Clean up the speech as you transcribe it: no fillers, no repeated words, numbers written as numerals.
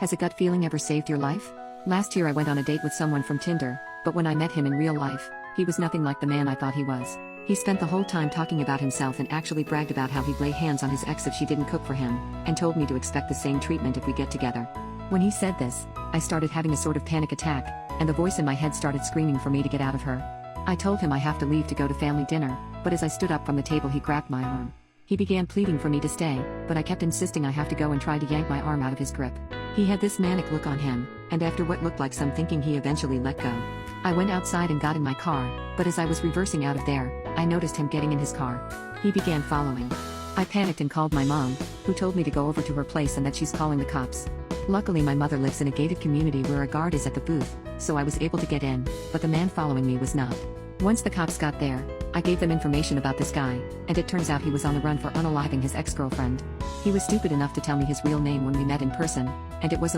Has a gut feeling ever saved your life? Last year I went on a date with someone from Tinder, but when I met him in real life, he was nothing like the man I thought he was. He spent the whole time talking about himself and actually bragged about how he'd lay hands on his ex if she didn't cook for him, and told me to expect the same treatment if we get together. When he said this, I started having a sort of panic attack, and the voice in my head started screaming for me to get out of her. I told him I have to leave to go to family dinner, but as I stood up from the table he grabbed my arm. He began pleading for me to stay, but I kept insisting I have to go and tried to yank my arm out of his grip. He had this manic look on him, and after what looked like some thinking he eventually let go. I went outside and got in my car, but as I was reversing out of there, I noticed him getting in his car. He began following. I panicked and called my mom, who told me to go over to her place and that she's calling the cops. Luckily my mother lives in a gated community where a guard is at the booth, so I was able to get in, but the man following me was not. Once the cops got there, I gave them information about this guy, and it turns out he was on the run for unaliving his ex-girlfriend. He was stupid enough to tell me his real name when we met in person, and it was